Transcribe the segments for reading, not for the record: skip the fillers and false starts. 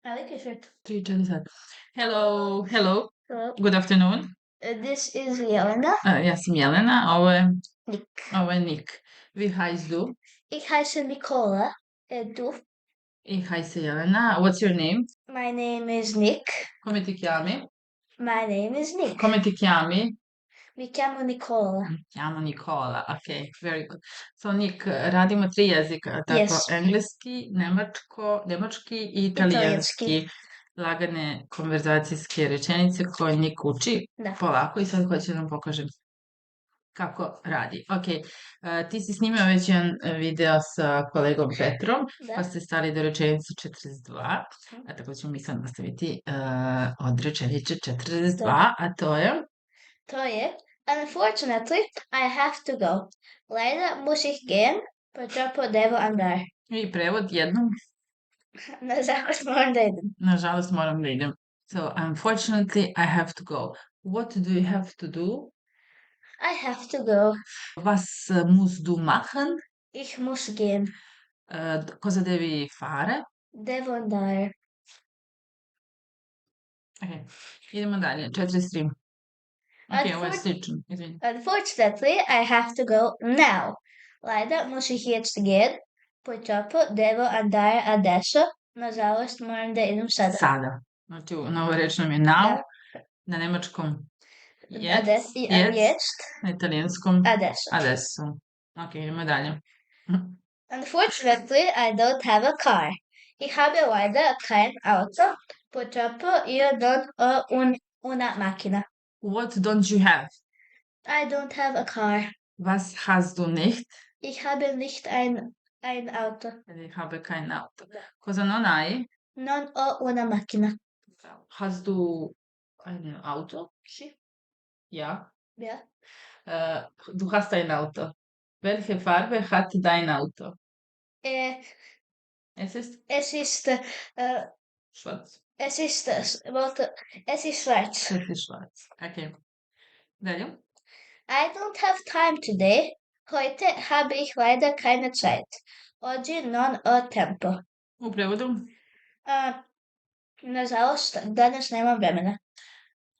I like your shirt. 3, 4 sad. Hello. Hello. Good afternoon. This is Jelena. Ja sam Jelena, Nick. ovo je Nick. Wie heißt du? Ik heiße Nicola. Du? Ich heiße Jelena. What's your name? My name is Nick. Come ti chiami? My name is Nick. Come ti chiami? Mi chiamo Nicola. Mi chiamo Nicola. Ok, very good. So Nick, radimo 3 jezika, tako Yes. engleski, nemački i italijanski. Lagane konverzacijske rečenice koje Nick uči Da. polako i sad hoću da nam pokažem kako radi. Ok, ti si snimao već jedan video sa kolegom Petrom, Da. pa ste stali do rečenice 42, a tako ćemo mi sad nastaviti od rečenice 42, a to je... To je, unfortunately, I have to go. Leider muss ich gehen, purtroppo devo andare. I prevod jednom, Nažalost moram da idem. nažalost moram da idem. So, unfortunately, I have to go. What do you have to do? I have to go. Was musst du machen? Ich muss gehen. Cosa devi fare? Devo andare. Ok, idemo dalje, 43. Ok, ovo je slično, izvini. Unfortunately, I have to go now. Leider muss ich jetzt gehen. Purtroppo devo andare adesso. Nažalost, moram da idem sada. Sada. Znači, novo reč nam je now, na nemačkom jetzt, na italijanskom adesso. Ok, idemo dalje. Unfortunately, I don't have a car. Ich habe leider kein Auto. Purtroppo io non ho una macchina. What don't you have? I don't have a car. Was hast du nicht? Ich habe nicht ein Auto. Ich habe kein Auto. Cosa non hai? Non ho una macchina. Hast du ein Auto? Sì. Ja. Ja. Du hast ein Auto. Welche Farbe hat dein Auto? Es ist schwarz. Es ist schwarz. Es ist schwarz. Okay. Dalje. I don't have time today. Heute habe ich leider keine Zeit. Oggi non ho tempo. U prevodu? Nažalost, danas nemam vremena.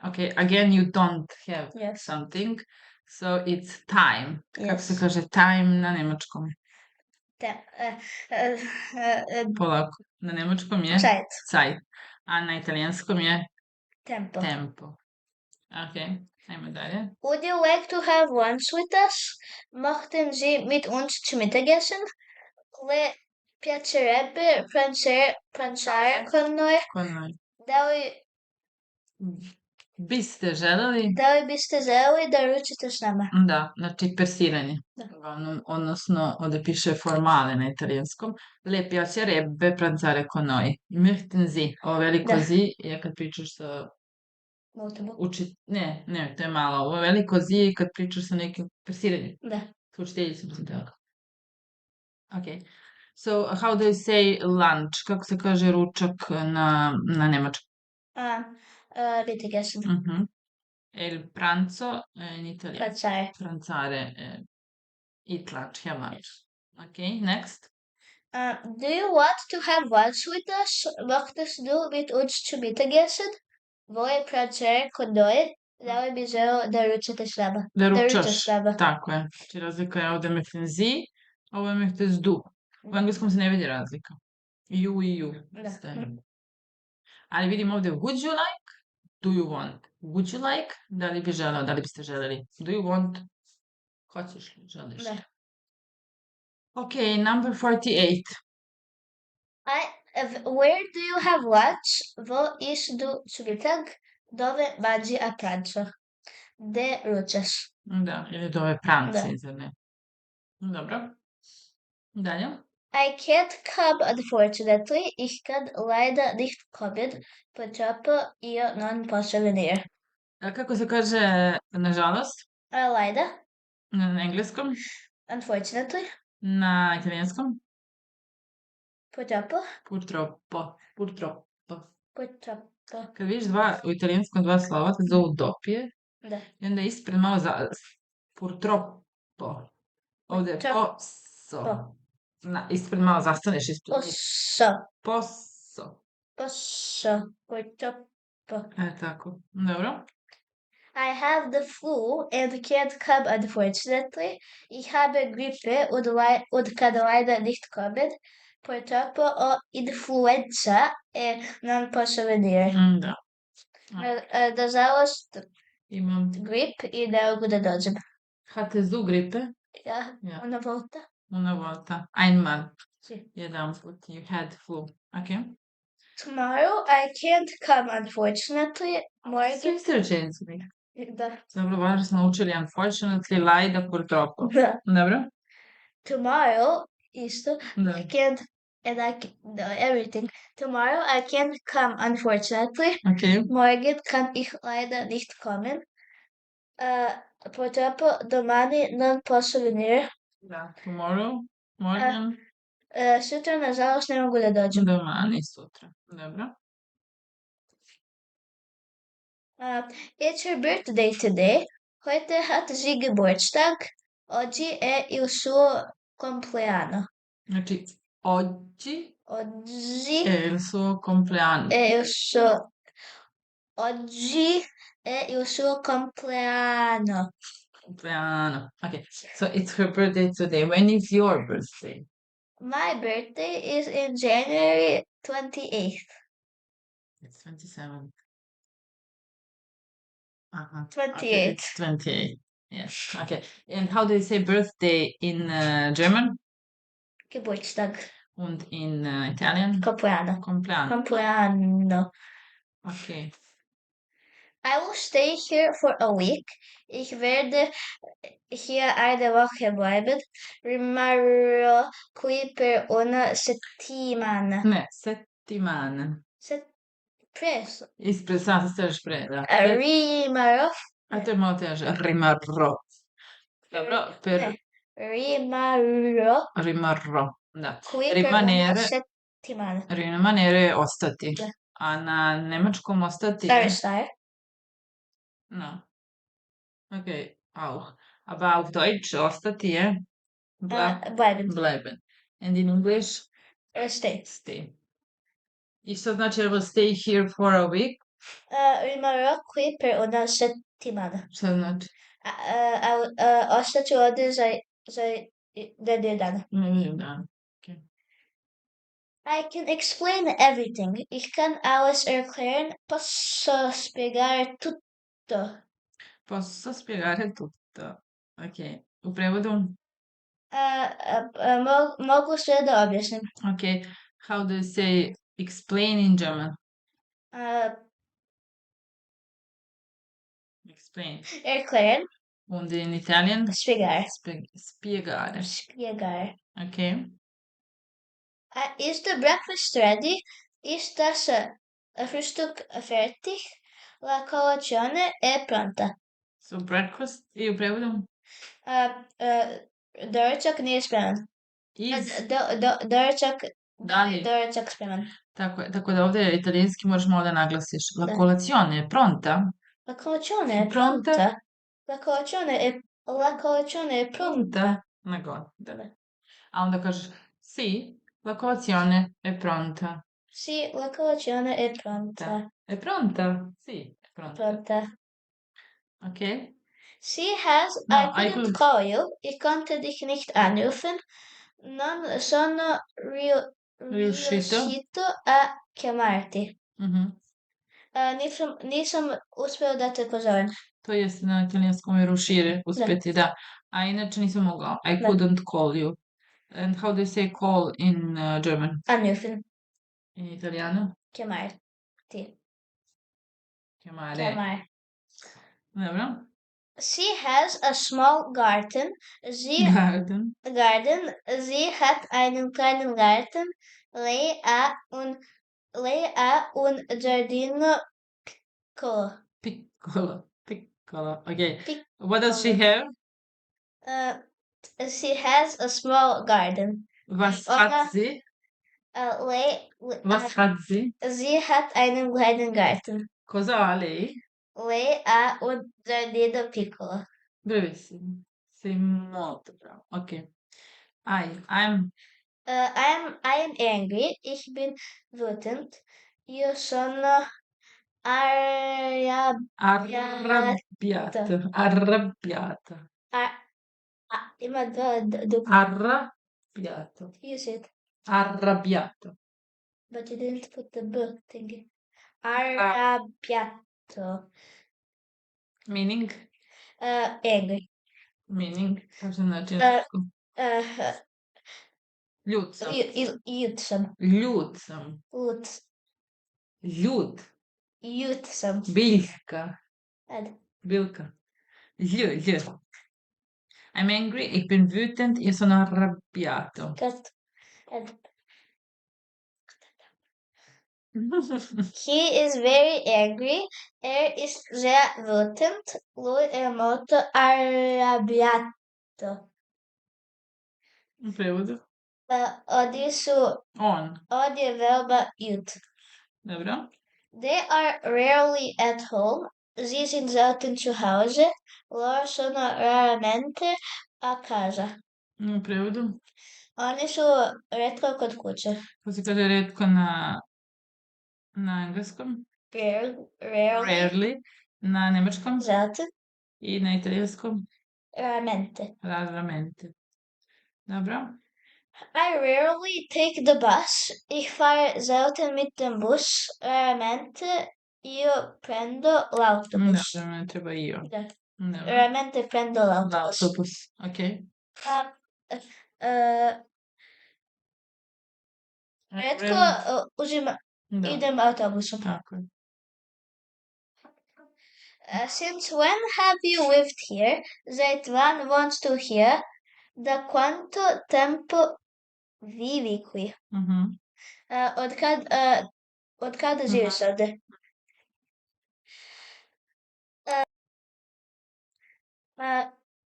Okay, again, you don't have Yes. something, so it's time. Yes. Kako se kaže time na nemačkom? Polako. Na nemačkom je Zeit. A na italijanskom je tempo. Okay, ajmo dalje. Would you like to have lunch with us? Möchten Sie mit uns zu Mittag essen? Le piacerebbe pranzare con noi? Con noi. Da li Biste želeli? Da li biste želeli da ručite s nama? Da, znači persiranje. Odnosno, ovde piše formale na italijanskom. Le piacerebbe pranzare con noi. Möchten Sie. Ovo veliko zi je kad pričaš sa... Ne, to je malo. Ovo veliko zi je kad pričaš sa nekim persiranjem. Da. Sa učiteljicom sam tako. Ok. So, how do you say lunch? Kako se kaže ručak na nemačkom? Mittagessen. E il pranzo in italiano? Pranzare. Eat lunch, have lunch. Okay, next. Do you want to have lunch with us? Möchtest du mit uns zu Mittag essen? Vuoi pranzare con noi? Da li bi želeo da ručate s nama? Da ručaš, tako je. Znači razlika je ovde möchten Sie, ovo je möchtest du. U engleskom se ne vidi razlika. You i you. Ali vidim ovde would you like, do you want. Would you like, da li bi želeo, da li biste želeli. Do you want, hoćeš li, želiš. Ok, number 48. Where do you have lunch? Wo isst du zu Mittag? Dove mangi a pranzo? De ručaš. Da, ili dove pranzi, zar ne? Dobro. Dalje. I can't come, unfortunately. Ich kann leider nicht kommen. Purtroppo io non posso venire. Kako se kaže nažalost? Leider. Na engleskom? Unfortunately. Na italijanskom? Purtroppo. Purtroppo. Kad vidiš u italijanskom dva slova, se zovu dopije. Da. I onda ispred malo purtroppo. Ovde je posso. Ispred malo zastaneš ispred. Posso. Posso. Purtroppo. Tako. Dobro. I have the flu and can't come unfortunately. Ich habe Grippe und kann leider nicht kommen. Purtroppo ho influenza e non posso venire. Da. Nažalost, Imam. grip i ne mogu da dođem. Hattest du Grippe? Ja, Ja. una volta. Una volta. Einmal. Sì. Jedan put. You had flu. Okay. Tomorrow I can't come unfortunately. Morgen. Sve ste rečenice. Da. Dobro, važno smo učili unfortunately, lie, da purtroppo. Da. Dobro? Tomorrow, isto, Da. I can't, and I can, no, everything. Tomorrow I can't come, unfortunately. Okay. Morgen kann ich leider nicht kommen. Purtroppo domani non posso venire. Da. Tomorrow, morgen, Sutra, nažalost, ne mogu da dođem. domani, sutra. Dobro. It's her birthday today. Heute hat sie Geburtstag. Oggi è il suo compleanno. Znači, oggi Oggi è il suo compleanno. è il suo Oggi è il suo compleanno. Compleanno. Okay. So it's her birthday today. When is your birthday? My birthday is in January 28th. It's 27th. 28th. Okay, it's 28. Yes. Okay. And how do you say birthday in German? Geburtstag. Und in Italian? Compleanno. Compleanno. Compleanno. Okay. I will stay here for a week. Ich werde hier eine Woche bleiben. Rimarrò qui per una settimana. Ne, settimana. Preso. Ispresa, staš pre, da. Rimarrò. A to je malo teže. Rimarrò. Dobro, per... Rimarrò. Rimarrò, da. Qui per una Rimanere, settimana. rimanere je ostati. Da. A na nemačkom ostati Stare je... stare. No. Okay, auch. Aber auf Deutsch ostati je... Bleiben. Bleiben. And in English? Stay. Stay. I što znači I will stay here for a week? Rimarrò qui per una settimana. Šta znači? Ostaću ovdje za nedelju dana. Da. Okay. I can explain everything. Ich kann alles erklären. Posso spiegare tutto. Posso spiegare tutto. Ok. U prevodu? Mogu sve da objasnim. Ok. How do you say explain in German? Explain. Erklären. Und in Italian? Spiegare. Spiegare. Spiegare. Ok. Is the breakfast ready? Is das Frühstück fertig? La colazione è pronta. So breakfast i u prevodu? Doručak nije spreman. Is. Doručak Da li? Doručak spreman. Tako da ovdje italijanski možeš malo da naglasiš. La colazione è pronta? La colazione è pronta. La colazione è pronta. Nego, da. A onda kažeš sì, la colazione è pronta. Sì, la colazione è pronta. È pronta? Sì, è pronta. Pronta. Ok? Sie has, No, I couldn't call you. Ich konnte dich nicht anrufen. Non sono riuscito a chiamarti. Nisam uspeo da te pozovem. To jest na italijanskom je rušire, uspeti, da. A inače nisam mogao. I couldn't call you. And how do you say call in German? Anrufen. In italiano? Chiamarti. Chiamare. Chiamare. Dobro. She has a small garden. Garden. Sie hat einen kleinen Garten. Lei ha un giardino piccolo. Piccolo. Okay. What does she have? She has a small garden. Was hat sie? Was hat sie? Sie hat einen kleinen Garten. Cosa ha lei? Lei ha un giardino piccolo. Bravissimo. Sei molto bravo. Ok. I'm I am angry. Ich bin wütend. Io sono arrabbiata. Arrabbiata. Ima do. Arrabbiato. You said, Arrabbiato. but you didn't put the B thing. Arrabbiato. Meaning? Angry. Meaning? Kako se znači na srpskom? Ljut sam. Ljut sam. Ljut sam. Ljut. Ljut sam. Biljka. Ed. Bilka. Ljut. I'm angry, ik ben wütend, io sono arrabbiato. Ed. He is very angry. Is zeer wütend. Lui molto arrabbiato. In prevodu? Odi su On. je veoma ljut. Dobro. They are rarely at home. Sie sind selten zu Hause. Loro sono raramente a casa. In prevodu? Oni su retko kod kuće. Kako se kaže retko na engleskom? Rarely. Na nemačkom? Selten. I na italijanskom? Raramente. Raramente. Dobro. I rarely take the bus. Ich fahre selten mit dem Bus. Raramente io prendo l'autobus. Da, ne treba io. Da. Dobro. Raramente prendo l'autobus. L'autobus, ok. Retko idem autobusom. Tako je. Since when have you lived here? Seit wann wohnst du hier? Da quanto tempo vivi qui? Od kada živiš ovde?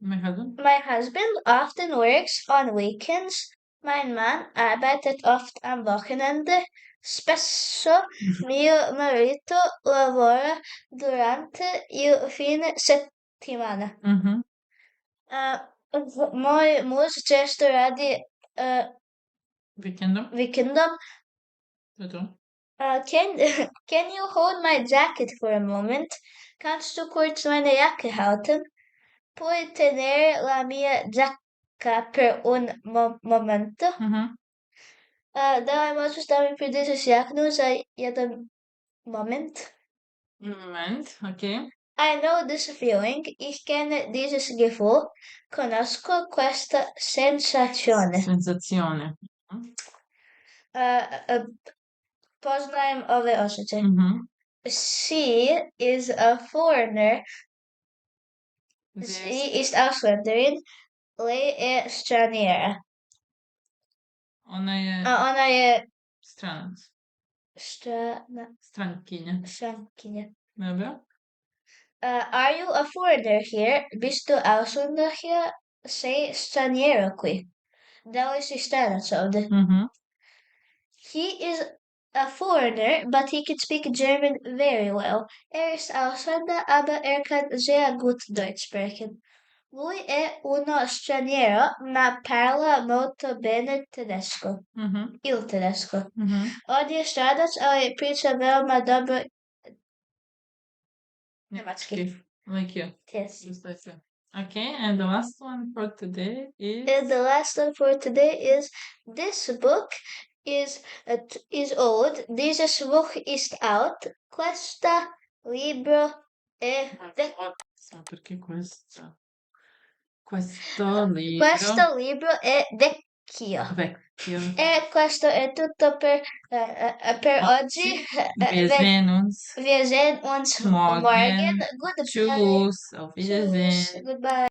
My husband often works on weekends. Mein Mann arbeitet oft am Wochenende. Spesso mio marito lavora durante il fine settimana. Moj muž često radi vikendom. Can you hold my jacket for a moment? Kannst du kurz meine Jacke halten? Puoi tenere la mia giacca per un momento? Daj možeš da mi pridržeš jaknu za jedan moment? Moment, ok. I know this feeling. Ich kenne dieses Gefühl. Conosco questa sensazione. Poznajem ove osjećaje. She is a foreigner. Sie ist Ausländerin. Lei è straniera. Ona je stranac. Strankinja. Dobro. Are you a foreigner here? Bist du Ausländer hier? Sei straniero qui. Da li si stranac ovde? He is a foreigner, but he can speak German very well. Ist Ausländer, aber kann sehr gut Deutsch sprechen. Lui è uno straniero, ma parla molto bene tedesco. Il tedesco. On je stranac, ali priča veoma dobro Nemački. Like you. Yes. Just like you. Okay, and the last one for today is? And the last one for today is, this book is old. Dieses Buch ist alt. Questo libro è vecchio. Perché questo? Questo libro è vecchio. E questo è tutto per oggi. Wir sehen uns morgen. Goodbye. Tschüss, auf Wiedersehen. Goodbye.